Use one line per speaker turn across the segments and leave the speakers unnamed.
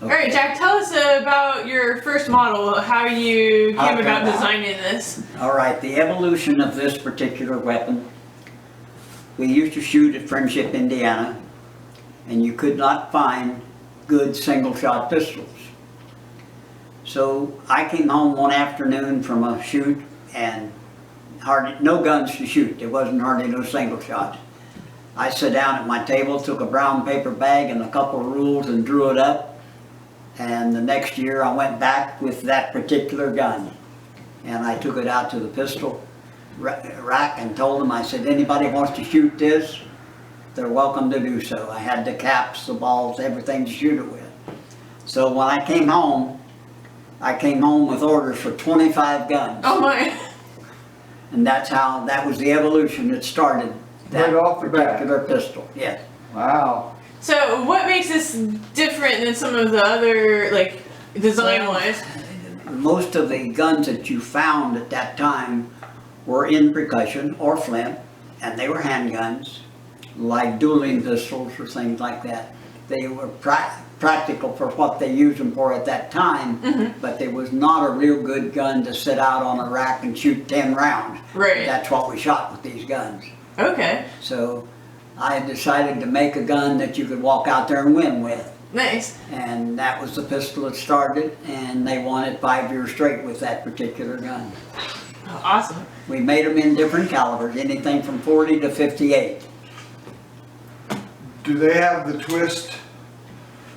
All right, Jack, tell us about your first model, how you came about designing this.
All right, the evolution of this particular weapon. We used to shoot at Friendship, Indiana, and you could not find good single-shot pistols. So I came home one afternoon from a shoot and hardly no guns to shoot. There wasn't hardly no single shots. I sat down at my table, took a brown paper bag and a couple of rules and drew it up. And the next year I went back with that particular gun. And I took it out to the pistol rack and told them, I said, anybody wants to shoot this, they're welcome to do so. I had the caps, the balls, everything to shoot it with. So when I came home with orders for 25 guns.
Oh my.
And that's how, that was the evolution that started that
right off the
particular pistol, yes.
Wow.
So what makes this different than some of the other, like, design-wise?
Most of the guns that you found at that time were in percussion or flint, and they were handguns, like dueling pistols or things like that. They were practical for what they used them for at that time, but there was not a real good gun to sit out on a rack and shoot 10 rounds.
Right.
That's what we shot with these guns.
Okay.
So I decided to make a gun that you could walk out there and win with.
Nice.
And that was the pistol that started, and they won it 5 years straight with that particular gun.
Oh, awesome.
We made them in different calibers, anything from 40 to 58.
Do they have the twist?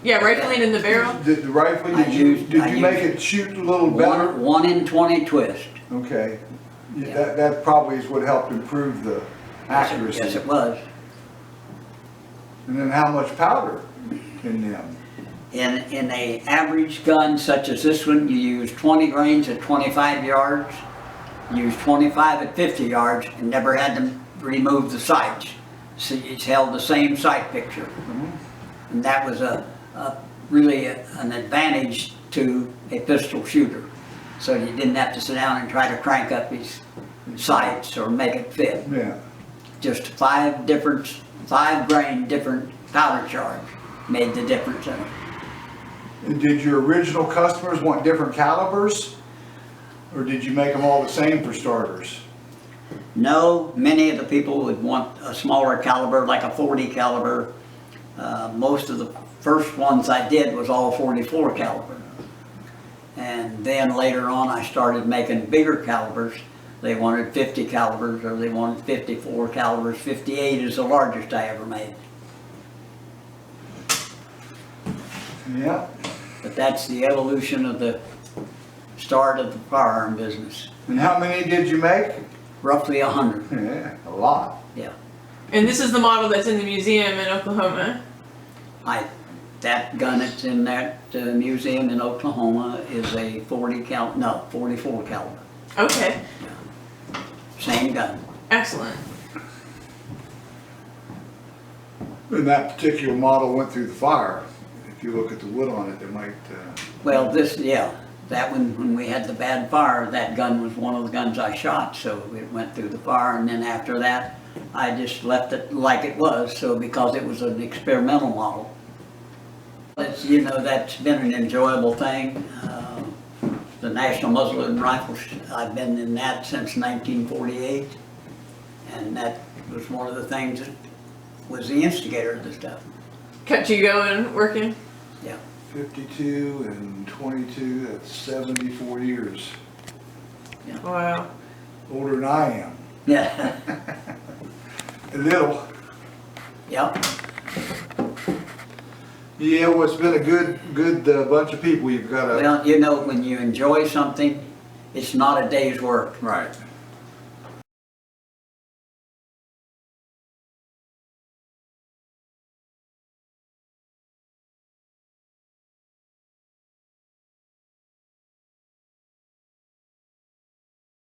Yeah, rifling in the barrel?
The rifle, did you make it shoot a little better?
1 in 20 twist.
Okay.
Yeah.
That probably is what helped improve the accuracy.
Yes, it was.
And then how much powder in them?
In a average gun such as this one, you use 20 grains at 25 yards, use 25 at 50 yards, and never had to remove the sights. So it's held the same sight picture. And that was really an advantage to a pistol shooter. So you didn't have to sit down and try to crank up his sights or make it fit.
Yeah.
Just 5 grain different powder charge made the difference in it.
And did your original customers want different calibers? Or did you make them all the same for starters?
No, many of the people would want a smaller caliber, like a 40 caliber. Most of the first ones I did was all 44 caliber. And then later on I started making bigger calibers. They wanted 50 calibers or they wanted 54 calibers. 58 is the largest I ever made.
Yeah.
But that's the evolution of the start of the firearm business.
And how many did you make?
Roughly 100.
Yeah, a lot.
Yeah.
And this is the model that's in the museum in Oklahoma.
That gun that's in that museum in Oklahoma is a 44 caliber.
Okay.
Same gun.
Excellent.
And that particular model went through the fire. If you look at the wood on it, it might...
Well, that one, when we had the bad fire, that gun was one of the guns I shot, so it went through the fire, and then after that, I just left it like it was, so because it was an experimental model. It's, that's been an enjoyable thing. The National Muzzleloading Rifles, I've been in that since 1948, and that was one of the things that was the instigator of the stuff.
Kept you going, working?
Yeah.
52 and 22, that's 74 years.
Yeah.
Wow.
Older than I am.
Yeah.
A little.
Yep.
Yeah, well, it's been a good bunch of people you've got.
Well, when you enjoy something, it's not a day's work.
Right.